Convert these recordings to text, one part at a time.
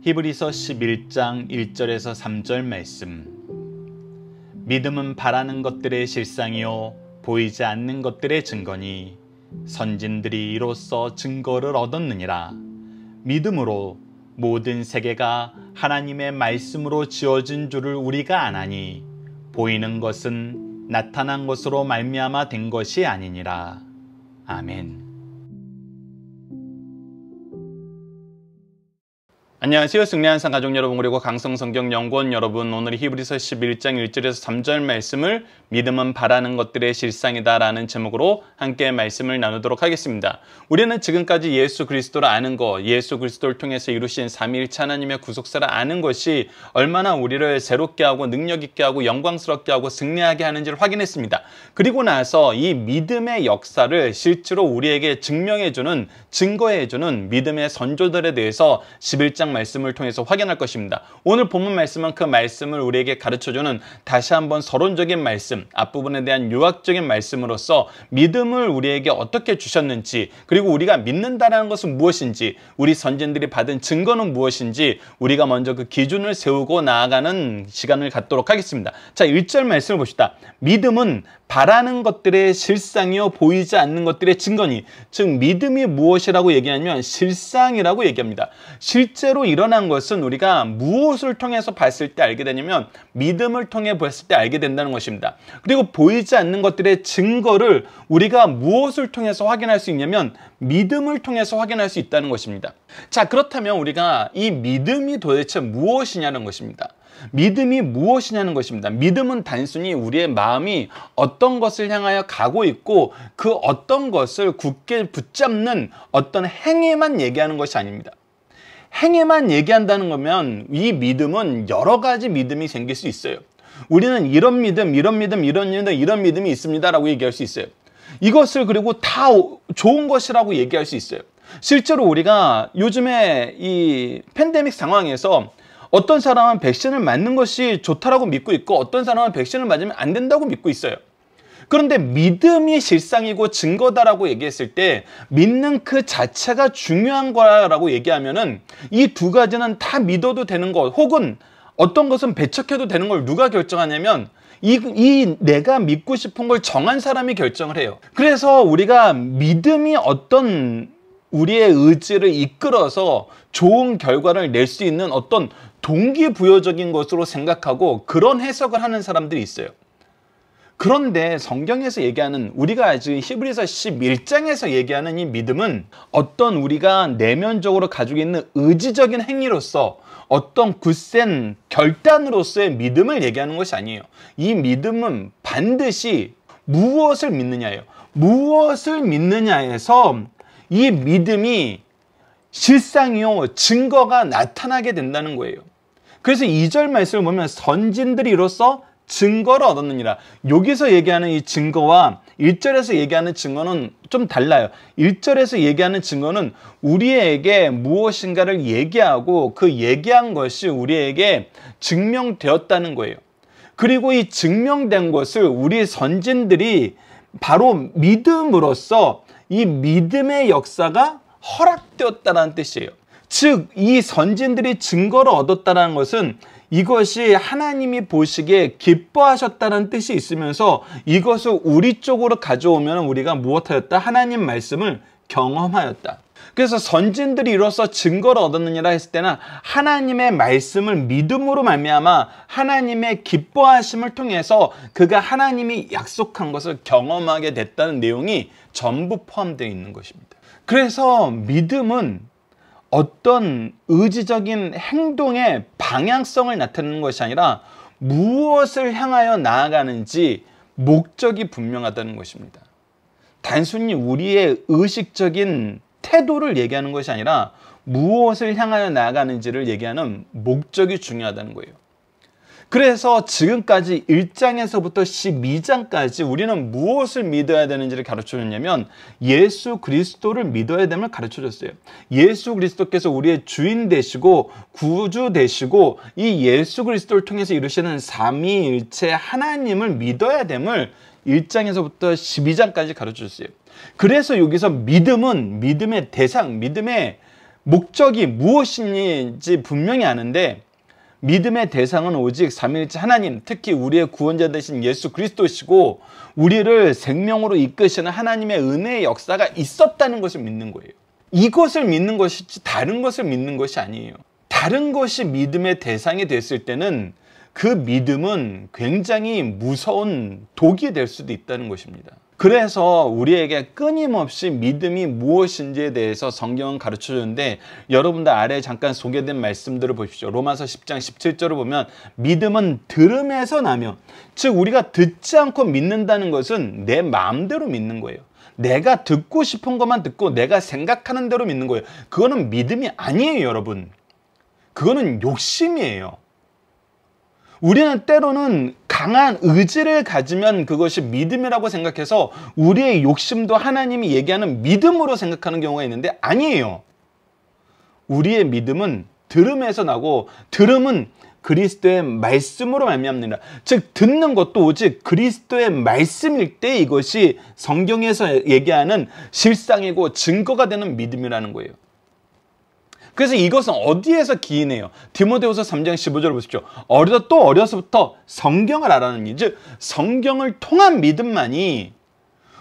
히브리서 11장 1절에서 3절 말씀. 믿음은 바라는 것들의 실상이요 보이지 않는 것들의 증거니 선진들이 이로써 증거를 얻었느니라. 믿음으로 모든 세계가 하나님의 말씀으로 지어진 줄을 우리가 아나니 보이는 것은 나타난 것으로 말미암아 된 것이 아니니라. 아멘. 안녕하세요. 승리한산 가족 여러분, 그리고 강성성경연구원 여러분, 오늘 히브리서 11장 1절에서 3절 말씀을 믿음은 바라는 것들의 실상이다 라는 제목으로 함께 말씀을 나누도록 하겠습니다. 우리는 지금까지 예수 그리스도를 아는 것, 예수 그리스도를 통해서 이루신 삼위일체 하나님의 구속사를 아는 것이 얼마나 우리를 새롭게 하고 능력 있게 하고 영광스럽게 하고 승리하게 하는지를 확인했습니다. 그리고 나서 이 믿음의 역사를 실제로 우리에게 증명해주는, 증거해주는 믿음의 선조들에 대해서 11장 말씀을 통해서 확인할 것입니다. 오늘 본문 말씀은 그 말씀을 우리에게 가르쳐주는 다시 한번 서론적인 말씀, 앞부분에 대한 요약적인 말씀으로서 믿음을 우리에게 어떻게 주셨는지, 그리고 우리가 믿는다는 것은 무엇인지, 우리 선진들이 받은 증거는 무엇인지 우리가 먼저 그 기준을 세우고 나아가는 시간을 갖도록 하겠습니다. 자, 1절 말씀을 봅시다. 믿음은 바라는 것들의 실상이요 보이지 않는 것들의 증거니, 즉 믿음이 무엇이라고 얘기하면 실상이라고 얘기합니다. 실제로 일어난 것은 우리가 무엇을 통해서 봤을 때 알게 되냐면 믿음을 통해 봤을 때 알게 된다는 것입니다. 그리고 보이지 않는 것들의 증거를 우리가 무엇을 통해서 확인할 수 있냐면 믿음을 통해서 확인할 수 있다는 것입니다. 자, 그렇다면 우리가 이 믿음이 도대체 무엇이냐는 것입니다. 믿음이 무엇이냐는 것입니다. 믿음은 단순히 우리의 마음이 어떤 것을 향하여 가고 있고 그 어떤 것을 굳게 붙잡는 어떤 행위만 얘기하는 것이 아닙니다. 행위만 얘기한다는 거면 이 믿음은 여러 가지 믿음이 생길 수 있어요. 우리는 이런 믿음, 이런 믿음, 이런 믿음이 있습니다 라고 얘기할 수 있어요. 이것을 그리고 다 좋은 것이라고 얘기할 수 있어요. 실제로 우리가 요즘에 이 팬데믹 상황에서 어떤 사람은 백신을 맞는 것이 좋다라고 믿고 있고 어떤 사람은 백신을 맞으면 안 된다고 믿고 있어요. 그런데 믿음이 실상이고 증거다라고 얘기했을 때 믿는 그 자체가 중요한 거라고 얘기하면은 이 두 가지는 다 믿어도 되는 것, 혹은 어떤 것은 배척해도 되는 걸 누가 결정하냐면 이 내가 믿고 싶은 걸 정한 사람이 결정을 해요. 그래서 우리가 믿음이 어떤 우리의 의지를 이끌어서 좋은 결과를 낼 수 있는 어떤 동기부여적인 것으로 생각하고 그런 해석을 하는 사람들이 있어요. 그런데 성경에서 얘기하는, 우리가 지금 히브리서 11장에서 얘기하는 이 믿음은 어떤 우리가 내면적으로 가지고 있는 의지적인 행위로서 어떤 굳센 결단으로서의 믿음을 얘기하는 것이 아니에요. 이 믿음은 반드시 무엇을 믿느냐예요. 무엇을 믿느냐에서 이 믿음이 실상이요 증거가 나타나게 된다는 거예요. 그래서 2절 말씀을 보면 선진들이 이로써 증거를 얻었느니라. 여기서 얘기하는 이 증거와 1절에서 얘기하는 증거는 좀 달라요. 1절에서 얘기하는 증거는 우리에게 무엇인가를 얘기하고 그 얘기한 것이 우리에게 증명되었다는 거예요. 그리고 이 증명된 것을 우리 선진들이 바로 믿음으로써 이 믿음의 역사가 허락되었다는 뜻이에요. 즉, 이 선진들이 증거를 얻었다는 것은 이것이 하나님이 보시기에 기뻐하셨다는 뜻이 있으면서 이것을 우리 쪽으로 가져오면 우리가 무엇하였다? 하나님 말씀을 경험하였다. 그래서 선진들이 이로써 증거를 얻었느니라 했을 때는 하나님의 말씀을 믿음으로 말미암아 하나님의 기뻐하심을 통해서 그가 하나님이 약속한 것을 경험하게 됐다는 내용이 전부 포함되어 있는 것입니다. 그래서 믿음은 어떤 의지적인 행동의 방향성을 나타내는 것이 아니라 무엇을 향하여 나아가는지 목적이 분명하다는 것입니다. 단순히 우리의 의식적인 태도를 얘기하는 것이 아니라 무엇을 향하여 나아가는지를 얘기하는 목적이 중요하다는 거예요. 그래서 지금까지 1장에서부터 12장까지 우리는 무엇을 믿어야 되는지를 가르쳐줬냐면 예수 그리스도를 믿어야 됨을 가르쳐줬어요. 예수 그리스도께서 우리의 주인 되시고 구주 되시고 이 예수 그리스도를 통해서 이루시는 삼위일체 하나님을 믿어야 됨을 1장에서부터 12장까지 가르쳐줬어요. 그래서 여기서 믿음은 믿음의 대상, 믿음의 목적이 무엇인지 분명히 아는데 믿음의 대상은 오직 삼위일체 하나님, 특히 우리의 구원자 되신 예수 그리스도시고 우리를 생명으로 이끄시는 하나님의 은혜의 역사가 있었다는 것을 믿는 거예요. 이것을 믿는 것이지 다른 것을 믿는 것이 아니에요. 다른 것이 믿음의 대상이 됐을 때는 그 믿음은 굉장히 무서운 독이 될 수도 있다는 것입니다. 그래서 우리에게 끊임없이 믿음이 무엇인지에 대해서 성경은 가르쳐 주는데 여러분들 아래에 잠깐 소개된 말씀들을 보십시오. 로마서 10장 17절을 보면 믿음은 들음에서 나며, 즉 우리가 듣지 않고 믿는다는 것은 내 마음대로 믿는 거예요. 내가 듣고 싶은 것만 듣고 내가 생각하는 대로 믿는 거예요. 그거는 믿음이 아니에요, 여러분. 그거는 욕심이에요. 우리는 때로는 강한 의지를 가지면 그것이 믿음이라고 생각해서 우리의 욕심도 하나님이 얘기하는 믿음으로 생각하는 경우가 있는데 아니에요. 우리의 믿음은 들음에서 나고 들음은 그리스도의 말씀으로 말미암느니라. 즉 듣는 것도 오직 그리스도의 말씀일 때 이것이 성경에서 얘기하는 실상이고 증거가 되는 믿음이라는 거예요. 그래서 이것은 어디에서 기인해요? 디모데후서 3장 15절을 보십시오. 어려서부터 성경을 알아는 일, 즉 성경을 통한 믿음만이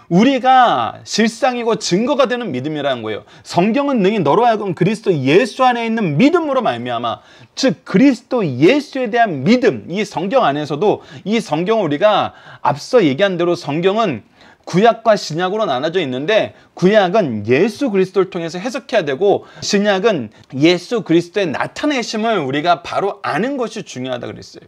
우리가 실상이고 증거가 되는 믿음이라는 거예요. 성경은 능히 너로 하여금 그리스도 예수 안에 있는 믿음으로 말미암아, 즉 그리스도 예수에 대한 믿음, 이 성경 안에서도 이 성경을 우리가 앞서 얘기한 대로 성경은 구약과 신약으로 나눠져 있는데 구약은 예수 그리스도를 통해서 해석해야 되고 신약은 예수 그리스도의 나타내심을 우리가 바로 아는 것이 중요하다 그랬어요.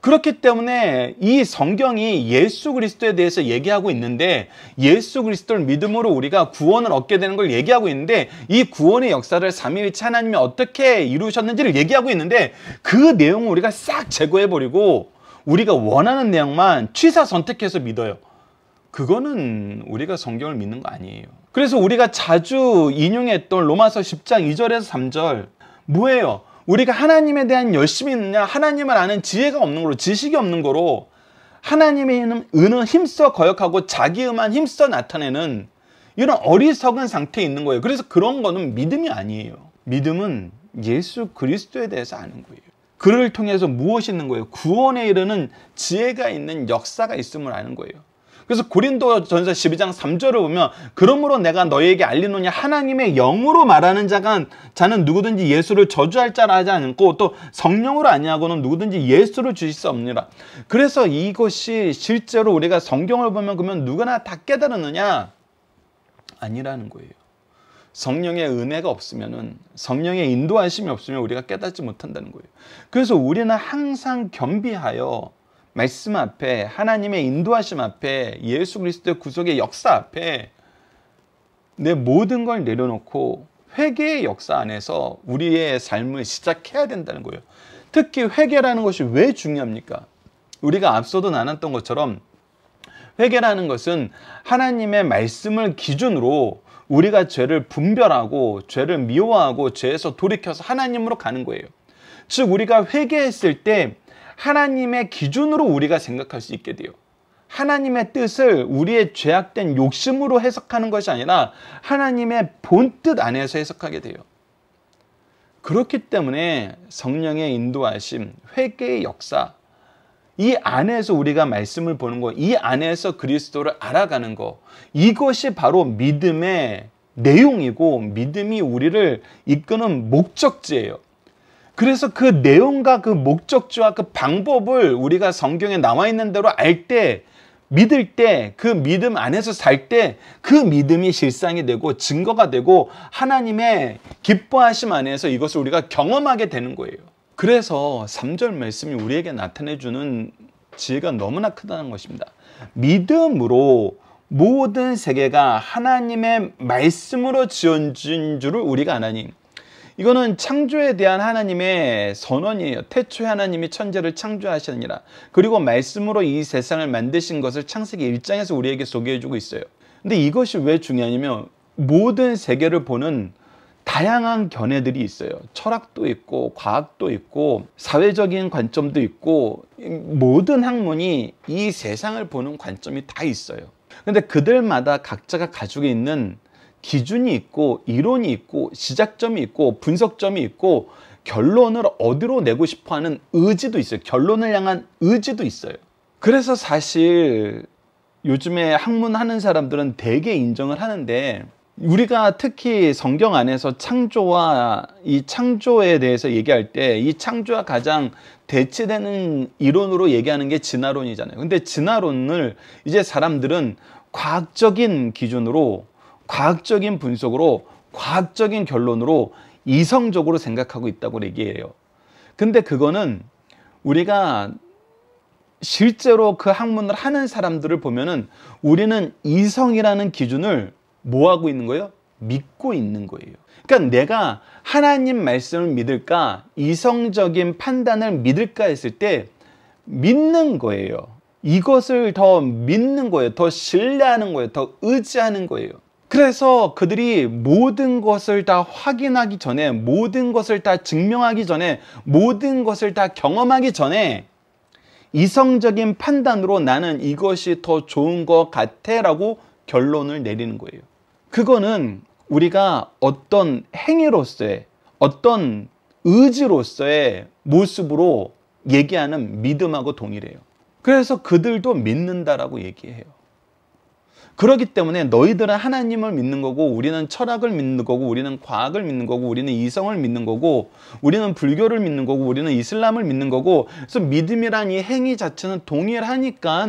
그렇기 때문에 이 성경이 예수 그리스도에 대해서 얘기하고 있는데 예수 그리스도를 믿음으로 우리가 구원을 얻게 되는 걸 얘기하고 있는데 이 구원의 역사를 삼위일체 하나님이 어떻게 이루셨는지를 얘기하고 있는데 그 내용을 우리가 싹 제거해버리고 우리가 원하는 내용만 취사 선택해서 믿어요. 그거는 우리가 성경을 믿는 거 아니에요. 그래서 우리가 자주 인용했던 로마서 10장 2절에서 3절 뭐예요? 우리가 하나님에 대한 열심이 있느냐? 하나님을 아는 지혜가 없는 거로, 지식이 없는 거로 하나님의 은은 힘써 거역하고 자기의만 힘써 나타내는 이런 어리석은 상태에 있는 거예요. 그래서 그런 거는 믿음이 아니에요. 믿음은 예수 그리스도에 대해서 아는 거예요. 그를 통해서 무엇이 있는 거예요? 구원에 이르는 지혜가 있는 역사가 있음을 아는 거예요. 그래서 고린도전서 12장 3절을 보면 그러므로 내가 너희에게 알리노니 하나님의 영으로 말하는 자는 누구든지 예수를 저주할 자라 하지 않고 또 성령으로 아니하고는 누구든지 예수를 주실 수 없느니라. 그래서 이것이 실제로 우리가 성경을 보면 그러면 누구나 다 깨달았느냐? 아니라는 거예요. 성령의 은혜가 없으면은 성령의 인도하심이 없으면 우리가 깨닫지 못한다는 거예요. 그래서 우리는 항상 겸비하여 말씀 앞에 하나님의 인도하심 앞에 예수 그리스도의 구속의 역사 앞에 내 모든 걸 내려놓고 회개의 역사 안에서 우리의 삶을 시작해야 된다는 거예요. 특히 회개라는 것이 왜 중요합니까? 우리가 앞서도 나눴던 것처럼 회개라는 것은 하나님의 말씀을 기준으로 우리가 죄를 분별하고 죄를 미워하고 죄에서 돌이켜서 하나님으로 가는 거예요. 즉 우리가 회개했을 때 하나님의 기준으로 우리가 생각할 수 있게 돼요. 하나님의 뜻을 우리의 죄악된 욕심으로 해석하는 것이 아니라 하나님의 본뜻 안에서 해석하게 돼요. 그렇기 때문에 성령의 인도하심, 회개의 역사, 이 안에서 우리가 말씀을 보는 거, 이 안에서 그리스도를 알아가는 거, 이것이 바로 믿음의 내용이고 믿음이 우리를 이끄는 목적지예요. 그래서 그 내용과 그 목적지와 그 방법을 우리가 성경에 나와 있는 대로 알 때, 믿을 때, 그 믿음 안에서 살 때 그 믿음이 실상이 되고 증거가 되고 하나님의 기뻐하심 안에서 이것을 우리가 경험하게 되는 거예요. 그래서 3절 말씀이 우리에게 나타내주는 지혜가 너무나 크다는 것입니다. 믿음으로 모든 세계가 하나님의 말씀으로 지어진 줄을 우리가 아나니. 이거는 창조에 대한 하나님의 선언이에요. 태초에 하나님이 천지를 창조하시니라. 그리고 말씀으로 이 세상을 만드신 것을 창세기 1장에서 우리에게 소개해주고 있어요. 근데 이것이 왜 중요하냐면 모든 세계를 보는 다양한 견해들이 있어요. 철학도 있고 과학도 있고 사회적인 관점도 있고 모든 학문이 이 세상을 보는 관점이 다 있어요. 근데 그들마다 각자가 가지고 있는 기준이 있고 이론이 있고 시작점이 있고 분석점이 있고 결론을 어디로 내고 싶어하는 의지도 있어요. 결론을 향한 의지도 있어요. 그래서 사실 요즘에 학문하는 사람들은 되게 인정을 하는데, 우리가 특히 성경 안에서 창조와 이 창조에 대해서 얘기할 때 이 창조와 가장 대치되는 이론으로 얘기하는 게 진화론이잖아요. 근데 진화론을 이제 사람들은 과학적인 기준으로, 과학적인 분석으로, 과학적인 결론으로 이성적으로 생각하고 있다고 얘기해요. 근데 그거는 우리가 실제로 그 학문을 하는 사람들을 보면은 우리는 이성이라는 기준을 뭐 하고 있는 거예요? 믿고 있는 거예요. 그러니까 내가 하나님 말씀을 믿을까, 이성적인 판단을 믿을까 했을 때 믿는 거예요. 이것을 더 믿는 거예요. 더 신뢰하는 거예요. 더 의지하는 거예요. 그래서 그들이 모든 것을 다 확인하기 전에, 모든 것을 다 증명하기 전에, 모든 것을 다 경험하기 전에 이성적인 판단으로 나는 이것이 더 좋은 것 같아 라고 결론을 내리는 거예요. 그거는 우리가 어떤 행위로서의, 어떤 의지로서의 모습으로 얘기하는 믿음하고 동일해요. 그래서 그들도 믿는다라고 얘기해요. 그렇기 때문에 너희들은 하나님을 믿는 거고, 우리는 철학을 믿는 거고, 우리는 과학을 믿는 거고, 우리는 이성을 믿는 거고, 우리는 불교를 믿는 거고, 우리는 이슬람을 믿는 거고, 그래서 믿음이란 이 행위 자체는 동일하니까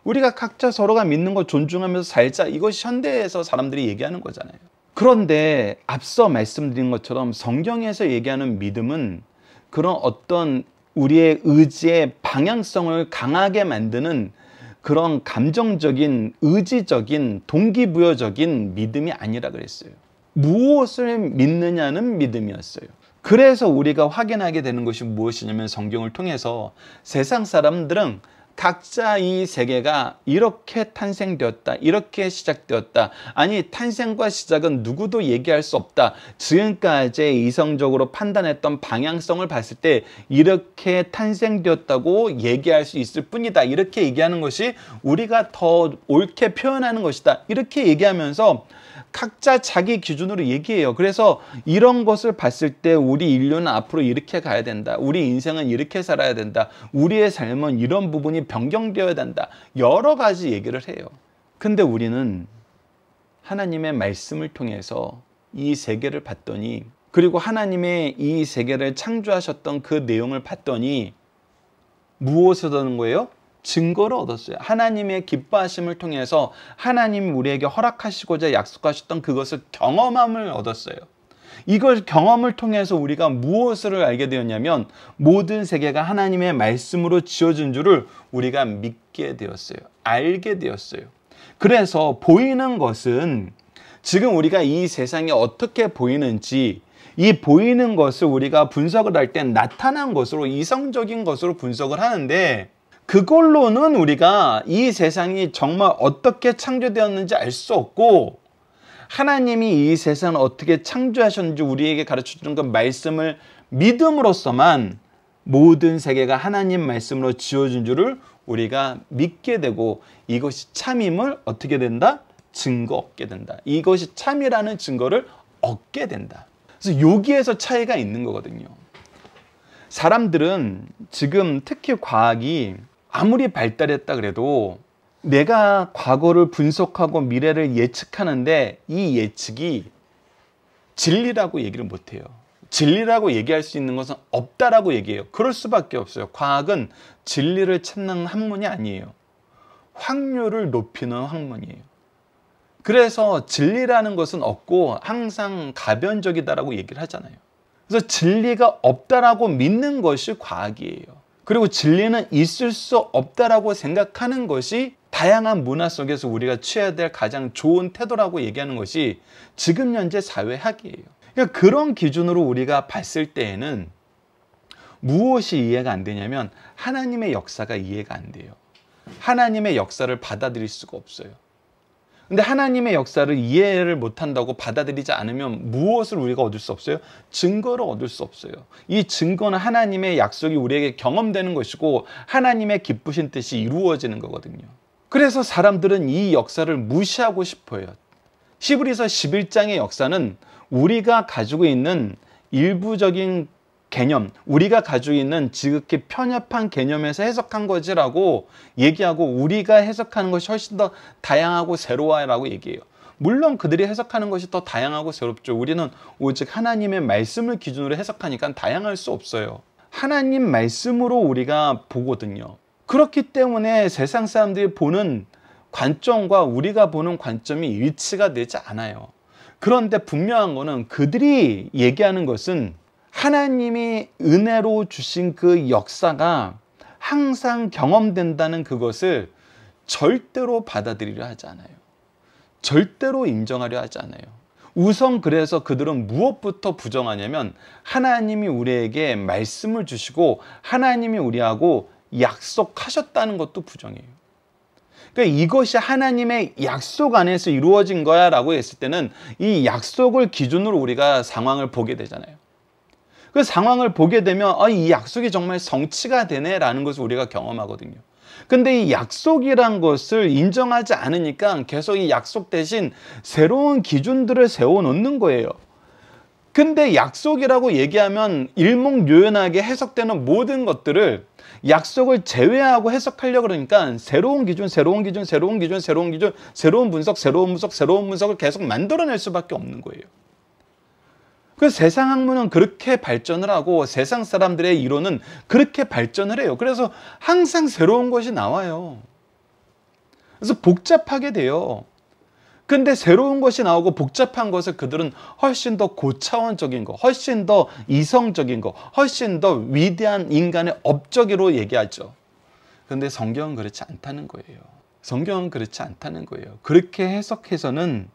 우리가 각자 서로가 믿는 거 존중하면서 살자, 이것이 현대에서 사람들이 얘기하는 거잖아요. 그런데 앞서 말씀드린 것처럼 성경에서 얘기하는 믿음은 그런 어떤 우리의 의지의 방향성을 강하게 만드는 그런 감정적인, 의지적인, 동기부여적인 믿음이 아니라 그랬어요. 무엇을 믿느냐는 믿음이었어요. 그래서 우리가 확인하게 되는 것이 무엇이냐면, 성경을 통해서 세상 사람들은 각자 이 세계가 이렇게 탄생되었다, 이렇게 시작되었다, 아니 탄생과 시작은 누구도 얘기할 수 없다, 지금까지 이성적으로 판단했던 방향성을 봤을 때 이렇게 탄생되었다고 얘기할 수 있을 뿐이다, 이렇게 얘기하는 것이 우리가 더 옳게 표현하는 것이다, 이렇게 얘기하면서 각자 자기 기준으로 얘기해요. 그래서 이런 것을 봤을 때 우리 인류는 앞으로 이렇게 가야 된다, 우리 인생은 이렇게 살아야 된다, 우리의 삶은 이런 부분이 변경되어야 된다, 여러 가지 얘기를 해요. 근데 우리는 하나님의 말씀을 통해서 이 세계를 봤더니, 그리고 하나님의 이 세계를 창조하셨던 그 내용을 봤더니 무엇을 얻는 거예요? 증거를 얻었어요. 하나님의 기뻐하심을 통해서 하나님이 우리에게 허락하시고자 약속하셨던 그것을 경험함을 얻었어요. 이걸 경험을 통해서 우리가 무엇을 알게 되었냐면, 모든 세계가 하나님의 말씀으로 지어진 줄을 우리가 믿게 되었어요. 알게 되었어요. 그래서 보이는 것은, 지금 우리가 이 세상이 어떻게 보이는지, 이 보이는 것을 우리가 분석을 할 때 나타난 것으로, 이성적인 것으로 분석을 하는데, 그걸로는 우리가 이 세상이 정말 어떻게 창조되었는지 알 수 없고, 하나님이 이 세상을 어떻게 창조하셨는지 우리에게 가르쳐주는 그 말씀을 믿음으로써만 모든 세계가 하나님 말씀으로 지어진 줄을 우리가 믿게 되고, 이것이 참임을 어떻게 된다? 증거 얻게 된다. 이것이 참이라는 증거를 얻게 된다. 그래서 여기에서 차이가 있는 거거든요. 사람들은 지금 특히 과학이 아무리 발달했다 그래도 내가 과거를 분석하고 미래를 예측하는데 이 예측이 진리라고 얘기를 못해요. 진리라고 얘기할 수 있는 것은 없다라고 얘기해요. 그럴 수밖에 없어요. 과학은 진리를 찾는 학문이 아니에요. 확률을 높이는 학문이에요. 그래서 진리라는 것은 없고 항상 가변적이다라고 얘기를 하잖아요. 그래서 진리가 없다라고 믿는 것이 과학이에요. 그리고 진리는 있을 수 없다라고 생각하는 것이 다양한 문화 속에서 우리가 취해야 될 가장 좋은 태도라고 얘기하는 것이 지금 현재 사회학이에요. 그러니까 그런 기준으로 우리가 봤을 때에는 무엇이 이해가 안 되냐면, 하나님의 역사가 이해가 안 돼요. 하나님의 역사를 받아들일 수가 없어요. 근데 하나님의 역사를 이해를 못한다고 받아들이지 않으면 무엇을 우리가 얻을 수 없어요? 증거를 얻을 수 없어요. 이 증거는 하나님의 약속이 우리에게 경험되는 것이고 하나님의 기쁘신 뜻이 이루어지는 거거든요. 그래서 사람들은 이 역사를 무시하고 싶어요. 히브리서 11장의 역사는 우리가 가지고 있는 일부적인 개념, 우리가 가지고 있는 지극히 편협한 개념에서 해석한 것이라고 얘기하고 우리가 해석하는 것이 훨씬 더 다양하고 새로워라고 얘기해요. 물론 그들이 해석하는 것이 더 다양하고 새롭죠. 우리는 오직 하나님의 말씀을 기준으로 해석하니까 다양할 수 없어요. 하나님 말씀으로 우리가 보거든요. 그렇기 때문에 세상 사람들이 보는 관점과 우리가 보는 관점이 일치가 되지 않아요. 그런데 분명한 거는 그들이 얘기하는 것은 하나님이 은혜로 주신 그 역사가 항상 경험된다는 그것을 절대로 받아들이려 하지 않아요. 절대로 인정하려 하지 않아요. 우선 그래서 그들은 무엇부터 부정하냐면 하나님이 우리에게 말씀을 주시고 하나님이 우리하고 약속하셨다는 것도 부정해요. 그러니까 이것이 하나님의 약속 안에서 이루어진 거야 라고 했을 때는 이 약속을 기준으로 우리가 상황을 보게 되잖아요. 그 상황을 보게 되면 이 약속이 정말 성취가 되네 라는 것을 우리가 경험하거든요. 근데 이 약속이란 것을 인정하지 않으니까 계속 이 약속 대신 새로운 기준들을 세워놓는 거예요. 근데 약속이라고 얘기하면 일목요연하게 해석되는 모든 것들을 약속을 제외하고 해석하려고 그러니까 새로운 기준, 새로운 기준, 새로운 기준, 새로운 기준, 새로운 분석, 새로운 분석, 새로운 분석을 계속 만들어낼 수밖에 없는 거예요. 그 세상 학문은 그렇게 발전을 하고 세상 사람들의 이론은 그렇게 발전을 해요. 그래서 항상 새로운 것이 나와요. 그래서 복잡하게 돼요. 근데 새로운 것이 나오고 복잡한 것을 그들은 훨씬 더 고차원적인 거, 훨씬 더 이성적인 거, 훨씬 더 위대한 인간의 업적으로 얘기하죠. 그런데 성경은 그렇지 않다는 거예요. 성경은 그렇지 않다는 거예요. 그렇게 해석해서는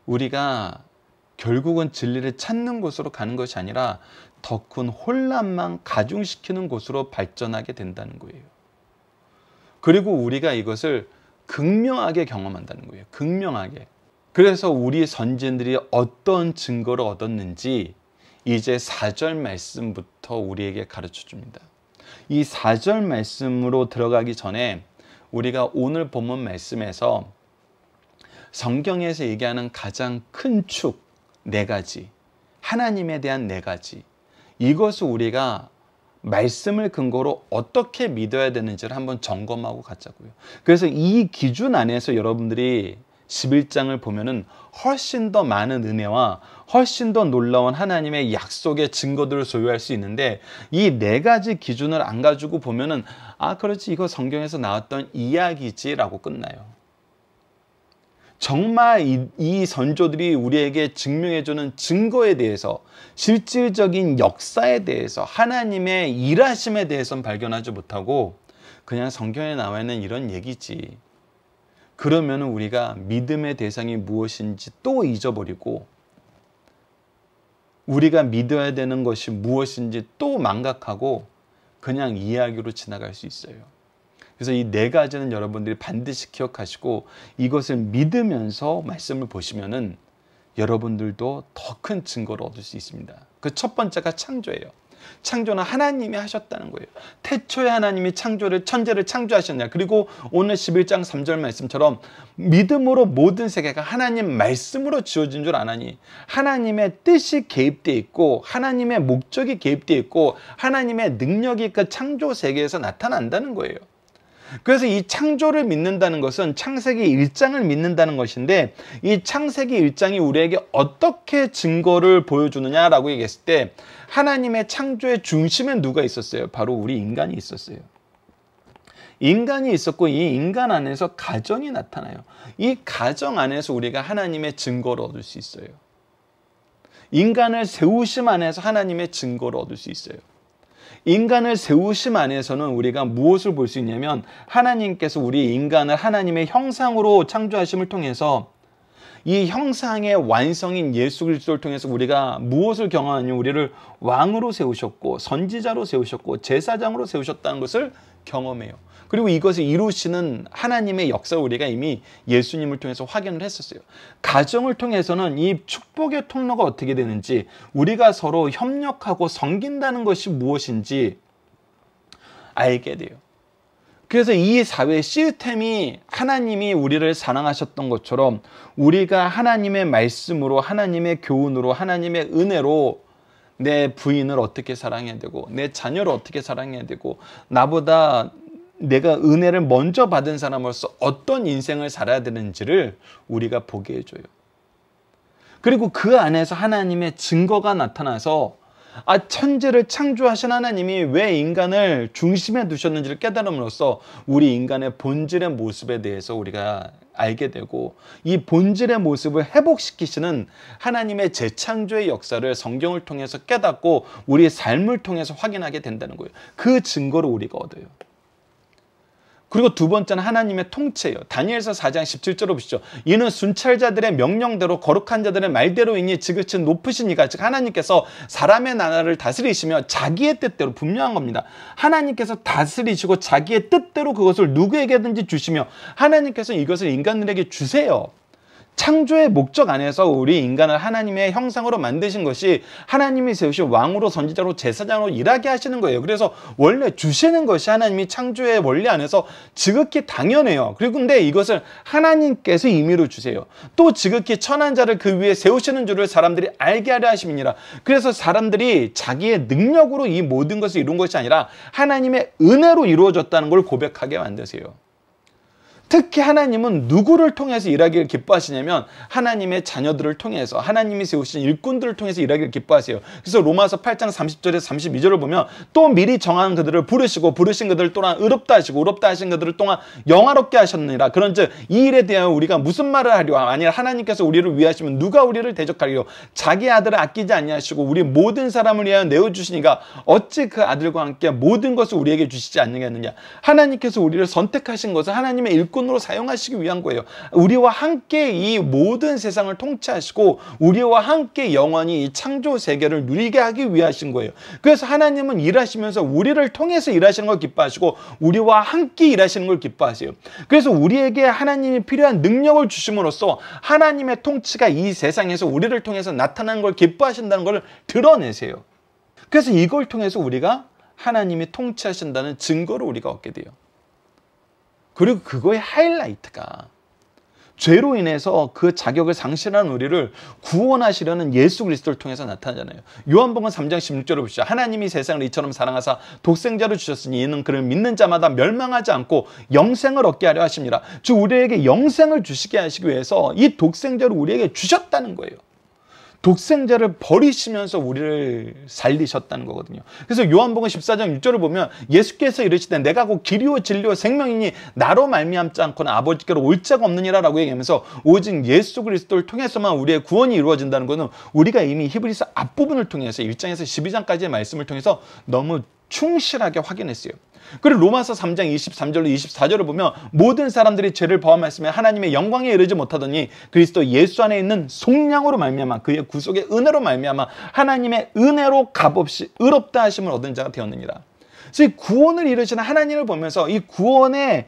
우리가 결국은 진리를 찾는 곳으로 가는 것이 아니라 더 큰 혼란만 가중시키는 곳으로 발전하게 된다는 거예요. 그리고 우리가 이것을 극명하게 경험한다는 거예요. 극명하게. 그래서 우리 선진들이 어떤 증거를 얻었는지 이제 4절 말씀부터 우리에게 가르쳐 줍니다. 이 4절 말씀으로 들어가기 전에 우리가 오늘 본문 말씀에서 성경에서 얘기하는 가장 큰 축 4가지, 하나님에 대한 4가지, 이것을 우리가 말씀을 근거로 어떻게 믿어야 되는지를 한번 점검하고 가자고요. 그래서 이 기준 안에서 여러분들이 11장을 보면은 훨씬 더 많은 은혜와 훨씬 더 놀라운 하나님의 약속의 증거들을 소유할 수 있는데 이 4가지 기준을 안 가지고 보면은 그렇지 이거 성경에서 나왔던 이야기지라고 끝나요. 정말 이 선조들이 우리에게 증명해주는 증거에 대해서 실질적인 역사에 대해서 하나님의 일하심에 대해서는 발견하지 못하고 그냥 성경에 나와 있는 이런 얘기지. 그러면 우리가 믿음의 대상이 무엇인지 또 잊어버리고 우리가 믿어야 되는 것이 무엇인지 또 망각하고 그냥 이야기로 지나갈 수 있어요. 그래서 이 4가지는 여러분들이 반드시 기억하시고 이것을 믿으면서 말씀을 보시면은 여러분들도 더 큰 증거를 얻을 수 있습니다. 그 첫 번째가 창조예요. 창조는 하나님이 하셨다는 거예요. 태초에 하나님이 천지를 창조하셨냐. 그리고 오늘 11장 3절 말씀처럼 믿음으로 모든 세계가 하나님 말씀으로 지어진 줄 아나니 하나님의 뜻이 개입되어 있고 하나님의 목적이 개입되어 있고 하나님의 능력이 그 창조 세계에서 나타난다는 거예요. 그래서 이 창조를 믿는다는 것은 창세기 1장을 믿는다는 것인데 이 창세기 1장이 우리에게 어떻게 증거를 보여주느냐라고 얘기했을 때 하나님의 창조의 중심에 누가 있었어요? 바로 우리 인간이 있었어요. 인간이 있었고 이 인간 안에서 가정이 나타나요. 이 가정 안에서 우리가 하나님의 증거를 얻을 수 있어요. 인간을 세우심 안에서 하나님의 증거를 얻을 수 있어요. 인간을 세우심 안에서는 우리가 무엇을 볼 수 있냐면 하나님께서 우리 인간을 하나님의 형상으로 창조하심을 통해서 이 형상의 완성인 예수 그리스도를 통해서 우리가 무엇을 경험하냐면 우리를 왕으로 세우셨고 선지자로 세우셨고 제사장으로 세우셨다는 것을 경험해요. 그리고 이것을 이루시는 하나님의 역사를 우리가 이미 예수님을 통해서 확인을 했었어요. 가정을 통해서는 이 축복의 통로가 어떻게 되는지 우리가 서로 협력하고 섬긴다는 것이 무엇인지 알게 돼요. 그래서 이 사회 시스템이 하나님이 우리를 사랑하셨던 것처럼 우리가 하나님의 말씀으로, 하나님의 교훈으로, 하나님의 은혜로 내 부인을 어떻게 사랑해야 되고 내 자녀를 어떻게 사랑해야 되고 나보다 내가 은혜를 먼저 받은 사람으로서 어떤 인생을 살아야 되는지를 우리가 보게 해줘요. 그리고 그 안에서 하나님의 증거가 나타나서 천지를 창조하신 하나님이 왜 인간을 중심에 두셨는지를 깨달음으로써 우리 인간의 본질의 모습에 대해서 우리가 알게 되고 이 본질의 모습을 회복시키시는 하나님의 재창조의 역사를 성경을 통해서 깨닫고 우리의 삶을 통해서 확인하게 된다는 거예요. 그 증거를 우리가 얻어요. 그리고 두 번째는 하나님의 통치예요. 다니엘서 4장 17절을 보시죠. 이는 순찰자들의 명령대로 거룩한 자들의 말대로이니 지극히 높으신 이가 즉 하나님께서 사람의 나라를 다스리시며 자기의 뜻대로 분명한 겁니다. 하나님께서 다스리시고 자기의 뜻대로 그것을 누구에게든지 주시며 하나님께서 이것을 인간들에게 주세요. 창조의 목적 안에서 우리 인간을 하나님의 형상으로 만드신 것이 하나님이 세우신 왕으로 선지자로 제사장으로 일하게 하시는 거예요. 그래서 원래 주시는 것이 하나님이 창조의 원리 안에서 지극히 당연해요. 그리고 근데 이것을 하나님께서 임의로 주세요. 또 지극히 천한 자를 그 위에 세우시는 줄을 사람들이 알게 하려 하심이니라. 그래서 사람들이 자기의 능력으로 이 모든 것을 이룬 것이 아니라 하나님의 은혜로 이루어졌다는 걸 고백하게 만드세요. 특히 하나님은 누구를 통해서 일하기를 기뻐하시냐면 하나님의 자녀들을 통해서 하나님이 세우신 일꾼들을 통해서 일하기를 기뻐하세요. 그래서 로마서 8장 30절에서 32절을 보면 또 미리 정한 그들을 부르시고 부르신 그들을 또한 의롭다 하시고 의롭다 하신 그들을 또한 영화롭게 하셨느니라. 그런즉 이 일에 대하여 우리가 무슨 말을 하리요? 만일 하나님께서 우리를 위하시면 누가 우리를 대적하리요? 자기 아들을 아끼지 아니하시고 우리 모든 사람을 위하여 내어주시니가 어찌 그 아들과 함께 모든 것을 우리에게 주시지 않느냐. 하나님께서 우리를 선택하신 것은 하나님의 일꾼 으로 사용하시기 위한 거예요. 우리와 함께 이 모든 세상을 통치하시고 우리와 함께 영원히 이 창조 세계를 누리게 하기 위하신 거예요. 그래서 하나님은 일하시면서 우리를 통해서 일하시는 걸 기뻐하시고 우리와 함께 일하시는 걸 기뻐하세요. 그래서 우리에게 하나님이 필요한 능력을 주심으로써 하나님의 통치가 이 세상에서 우리를 통해서 나타나는 걸 기뻐하신다는 걸 드러내세요. 그래서 이걸 통해서 우리가 하나님이 통치하신다는 증거를 우리가 얻게 돼요. 그리고 그거의 하이라이트가 죄로 인해서 그 자격을 상실한 우리를 구원하시려는 예수 그리스도를 통해서 나타나잖아요. 요한복음 3장 16절을 보시죠. 하나님이 세상을 이처럼 사랑하사 독생자를 주셨으니 이는 그를 믿는 자마다 멸망하지 않고 영생을 얻게 하려 하십니다. 즉 우리에게 영생을 주시게 하시기 위해서 이 독생자를 우리에게 주셨다는 거예요. 독생자를 버리시면서 우리를 살리셨다는 거거든요. 그래서 요한복음 14장 6절을 보면 예수께서 이르시되 내가 곧 길이요 진리요 생명이니 나로 말미암지 않고는 아버지께로 올 자가 없느니라 라고 얘기하면서 오직 예수 그리스도를 통해서만 우리의 구원이 이루어진다는 것은 우리가 이미 히브리서 앞부분을 통해서 1장에서 12장까지의 말씀을 통해서 너무 충실하게 확인했어요. 그리고 로마서 3장 23절로 24절을 보면 모든 사람들이 죄를 범하였으며 하나님의 영광에 이르지 못하더니 그리스도 예수 안에 있는 속량으로 말미암아 그의 구속의 은혜로 말미암아 하나님의 은혜로 값없이 의롭다 하심을 얻은 자가 되었느니라. 그래서 이 구원을 이루시는 하나님을 보면서 이 구원의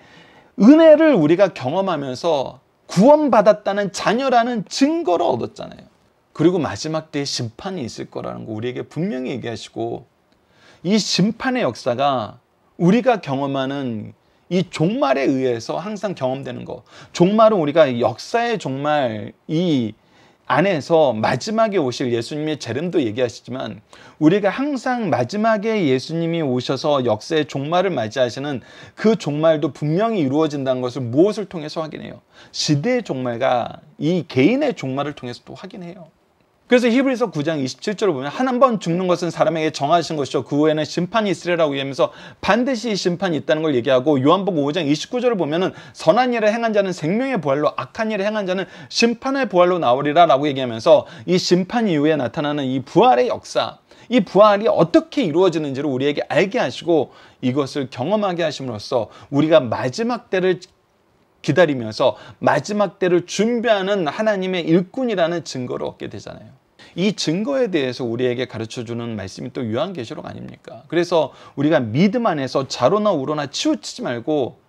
은혜를 우리가 경험하면서 구원받았다는 자녀라는 증거를 얻었잖아요. 그리고 마지막 때에 심판이 있을 거라는 거 우리에게 분명히 얘기하시고 이 심판의 역사가 우리가 경험하는 이 종말에 의해서 항상 경험되는 거. 종말은 우리가 역사의 종말 이 안에서 마지막에 오실 예수님의 재림도 얘기하시지만 우리가 항상 마지막에 예수님이 오셔서 역사의 종말을 맞이하시는 그 종말도 분명히 이루어진다는 것을 무엇을 통해서 확인해요? 시대의 종말과 이 개인의 종말을 통해서 또 확인해요. 그래서 히브리서 9장 27절을 보면 한 번 죽는 것은 사람에게 정하신 것이요 그 후에는 심판이 있으리라고 얘기하면서 반드시 심판이 있다는 걸 얘기하고 요한복음 5장 29절을 보면은 선한 일을 행한 자는 생명의 부활로 악한 일을 행한 자는 심판의 부활로 나오리라 라고 얘기하면서 이 심판 이후에 나타나는 이 부활의 역사 이 부활이 어떻게 이루어지는지를 우리에게 알게 하시고 이것을 경험하게 하심으로써 우리가 마지막 때를 기다리면서 마지막 때를 준비하는 하나님의 일꾼이라는 증거를 얻게 되잖아요. 이 증거에 대해서 우리에게 가르쳐주는 말씀이 또 요한계시록 아닙니까? 그래서 우리가 믿음 안에서 좌로나 우로나 치우치지 말고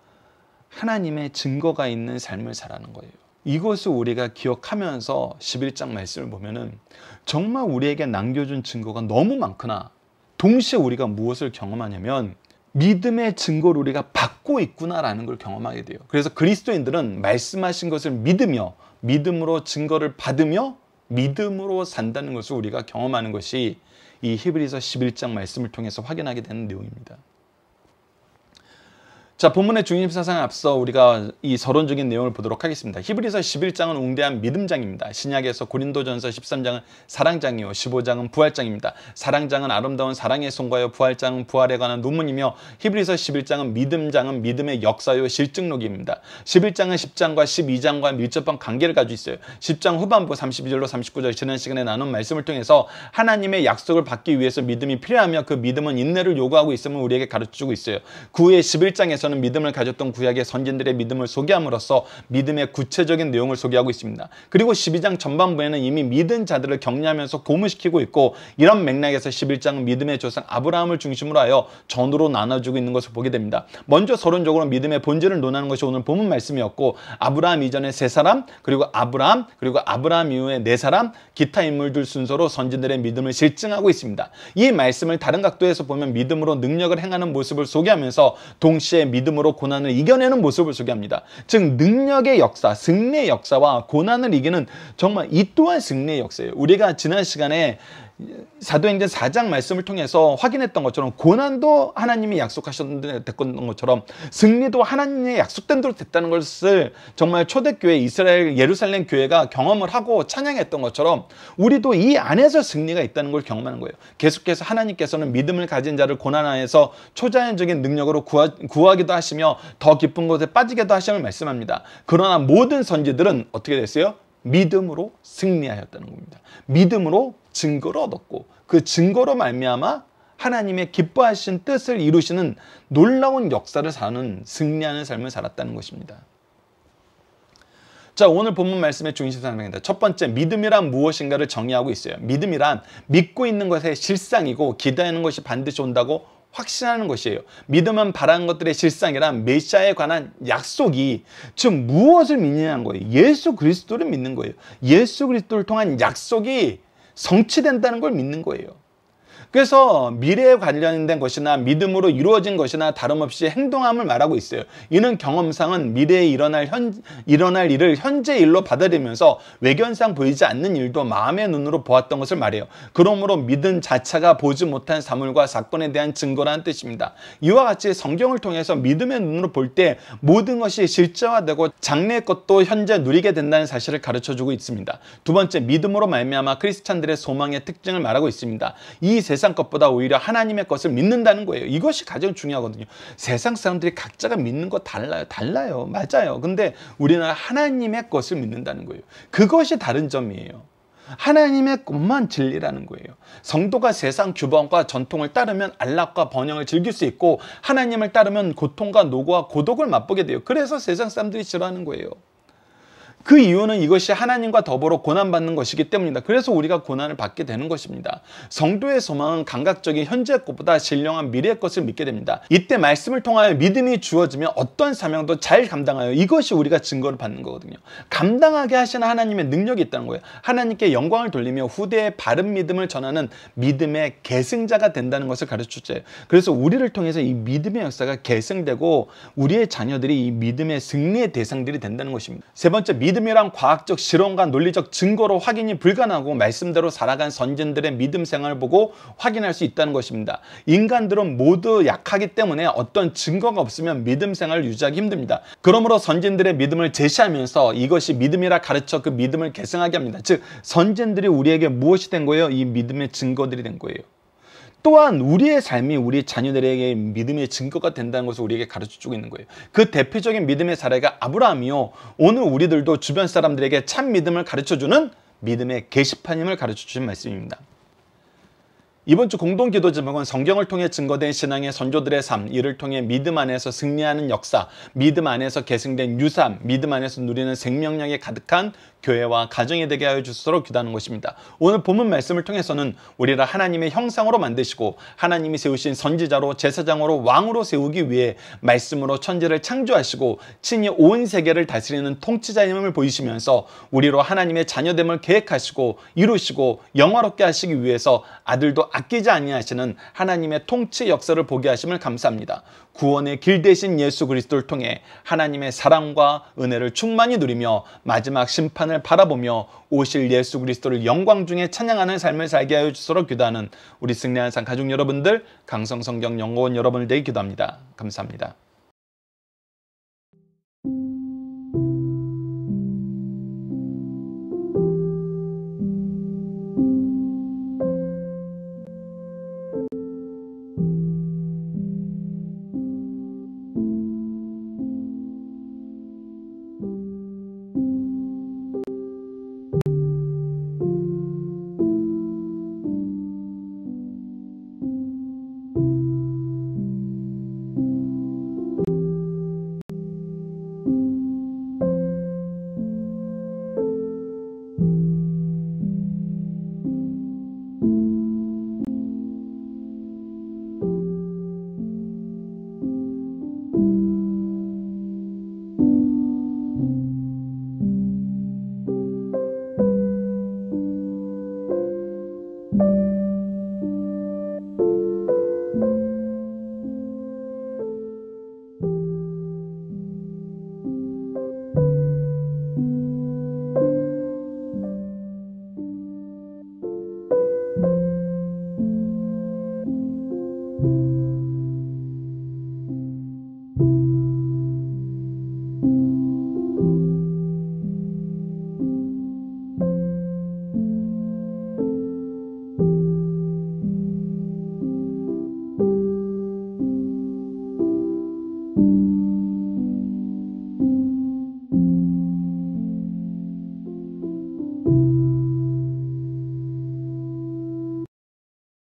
하나님의 증거가 있는 삶을 살아가는 거예요. 이것을 우리가 기억하면서 11장 말씀을 보면은 정말 우리에게 남겨준 증거가 너무 많구나. 동시에 우리가 무엇을 경험하냐면 믿음의 증거를 우리가 받고 있구나라는 걸 경험하게 돼요. 그래서 그리스도인들은 말씀하신 것을 믿으며 믿음으로 증거를 받으며 믿음으로 산다는 것을 우리가 경험하는 것이 이 히브리서 11장 말씀을 통해서 확인하게 되는 내용입니다. 자, 본문의 중심사상에 앞서 우리가 이 서론적인 내용을 보도록 하겠습니다. 히브리서 11장은 웅대한 믿음장입니다. 신약에서 고린도전서 13장은 사랑장이요 15장은 부활장입니다. 사랑장은 아름다운 사랑의 송가요 부활장은 부활에 관한 논문이며 히브리서 11장은 믿음장은 믿음의 역사요 실증록입니다. 11장은 10장과 12장과 밀접한 관계를 가지고 있어요. 10장 후반부 32절로 39절 지난 시간에 나눈 말씀을 통해서 하나님의 약속을 받기 위해서 믿음이 필요하며 그 믿음은 인내를 요구하고 있음을 우리에게 가르쳐주고 있어요. 그 후에 11장에서 믿음을 가졌던 구약의 선진들의 믿음을 소개함으로써 믿음의 구체적인 내용을 소개하고 있습니다. 그리고 12장 전반부에는 이미 믿은 자들을 격려하면서 고무시키고 있고 이런 맥락에서 11장은 믿음의 조상 아브라함을 중심으로 하여 전으로 나눠주고 있는 것을 보게 됩니다. 먼저 서론적으로 믿음의 본질을 논하는 것이 오늘 본문 말씀이었고 아브라함 이전에 세 사람 그리고 아브라함 이후에 네 사람 기타 인물들 순서로 선진들의 믿음을 실증하고 있습니다. 이 말씀을 다른 각도에서 보면 믿음으로 능력을 행하는 모습을 소개하면서 동시에 믿음으로 고난을 이겨내는 모습을 소개합니다. 즉 능력의 역사, 승리의 역사와 고난을 이기는 정말 이 또한 승리의 역사예요. 우리가 지난 시간에 사도행전 4장 말씀을 통해서 확인했던 것처럼 고난도 하나님이 약속하셨던 것처럼 승리도 하나님의 약속된 대로 됐다는 것을 정말 초대교회 이스라엘 예루살렘 교회가 경험을 하고 찬양했던 것처럼 우리도 이 안에서 승리가 있다는 걸 경험하는 거예요. 계속해서 하나님께서는 믿음을 가진 자를 고난 안에서 초자연적인 능력으로 구하기도 하시며 더 깊은 곳에 빠지게도 하심을 말씀합니다. 그러나 모든 선지들은 어떻게 됐어요? 믿음으로 승리하였다는 겁니다. 믿음으로 증거를 얻었고 그 증거로 말미암아 하나님의 기뻐하신 뜻을 이루시는 놀라운 역사를 사는 승리하는 삶을 살았다는 것입니다. 자, 오늘 본문 말씀의 중심사상입니다. 첫 번째, 믿음이란 무엇인가를 정의하고 있어요. 믿음이란 믿고 있는 것의 실상이고 기대하는 것이 반드시 온다고 확신하는 것이에요. 믿음은 바라는 것들의 실상이란 메시아에 관한 약속이 즉 무엇을 믿느냐는 거예요. 예수 그리스도를 믿는 거예요. 예수 그리스도를 통한 약속이 성취된다는 걸 믿는 거예요. 그래서 미래에 관련된 것이나 믿음으로 이루어진 것이나 다름없이 행동함을 말하고 있어요. 이는 경험상은 미래에 일어날 일을 현재 일로 받아들이면서 외견상 보이지 않는 일도 마음의 눈으로 보았던 것을 말해요. 그러므로 믿음 자체가 보지 못한 사물과 사건에 대한 증거라는 뜻입니다. 이와 같이 성경을 통해서 믿음의 눈으로 볼 때 모든 것이 실제화되고 장래의 것도 현재 누리게 된다는 사실을 가르쳐주고 있습니다. 두 번째, 믿음으로 말미암아 크리스찬들의 소망의 특징을 말하고 있습니다. 이 세상 것보다 오히려 하나님의 것을 믿는다는 거예요. 이것이 가장 중요하거든요. 세상 사람들이 각자가 믿는 거 달라요. 맞아요. 근데 우리는 하나님의 것을 믿는다는 거예요. 그것이 다른 점이에요. 하나님의 것만 진리라는 거예요. 성도가 세상 규범과 전통을 따르면 안락과 번영을 즐길 수 있고 하나님을 따르면 고통과 노고와 고독을 맛보게 돼요. 그래서 세상 사람들이 싫어하는 거예요. 그 이유는 이것이 하나님과 더불어 고난받는 것이기 때문입니다. 그래서 우리가 고난을 받게 되는 것입니다. 성도의 소망은 감각적인 현재의 것보다 신령한 미래의 것을 믿게 됩니다. 이때 말씀을 통하여 믿음이 주어지면 어떤 사명도 잘 감당하여 이것이 우리가 증거를 받는 거거든요. 감당하게 하시는 하나님의 능력이 있다는 거예요. 하나님께 영광을 돌리며 후대에 바른 믿음을 전하는 믿음의 계승자가 된다는 것을 가르쳐줘요. 그래서 우리를 통해서 이 믿음의 역사가 계승되고 우리의 자녀들이 이 믿음의 승리의 대상들이 된다는 것입니다. 세 번째, 믿음이란 과학적 실험과 논리적 증거로 확인이 불가능하고 말씀대로 살아간 선진들의 믿음 생활을 보고 확인할 수 있다는 것입니다. 인간들은 모두 약하기 때문에 어떤 증거가 없으면 믿음 생활을 유지하기 힘듭니다. 그러므로 선진들의 믿음을 제시하면서 이것이 믿음이라 가르쳐 그 믿음을 계승하게 합니다. 즉 선진들이 우리에게 무엇이 된 거예요? 이 믿음의 증거들이 된 거예요. 또한 우리의 삶이 우리 자녀들에게 믿음의 증거가 된다는 것을 우리에게 가르쳐주고 있는 거예요. 그 대표적인 믿음의 사례가 아브라함이요. 오늘 우리들도 주변 사람들에게 참 믿음을 가르쳐주는 믿음의 게시판임을 가르쳐주신 말씀입니다. 이번 주 공동기도 제목은 성경을 통해 증거된 신앙의 선조들의 삶, 이를 통해 믿음 안에서 승리하는 역사, 믿음 안에서 계승된 유산, 믿음 안에서 누리는 생명력이 가득한 교회와 가정이 되게 하여 주시도록 기도하는 것입니다. 오늘 본문 말씀을 통해서는 우리를 하나님의 형상으로 만드시고 하나님이 세우신 선지자로 제사장으로 왕으로 세우기 위해 말씀으로 천지를 창조하시고 친히 온 세계를 다스리는 통치자임을 보이시면서 우리로 하나님의 자녀됨을 계획하시고 이루시고 영화롭게 하시기 위해서 아들도 아끼지 아니하시는 하나님의 통치 역사를 보게 하심을 감사합니다. 구원의 길 되신 예수 그리스도를 통해 하나님의 사랑과 은혜를 충만히 누리며 마지막 심판을 바라보며 오실 예수 그리스도를 영광 중에 찬양하는 삶을 살게 하여 주시도록 기도하는 우리 승리하는 삶 가족 여러분들, 강성성경연구원 여러분을 대해 기도합니다. 감사합니다.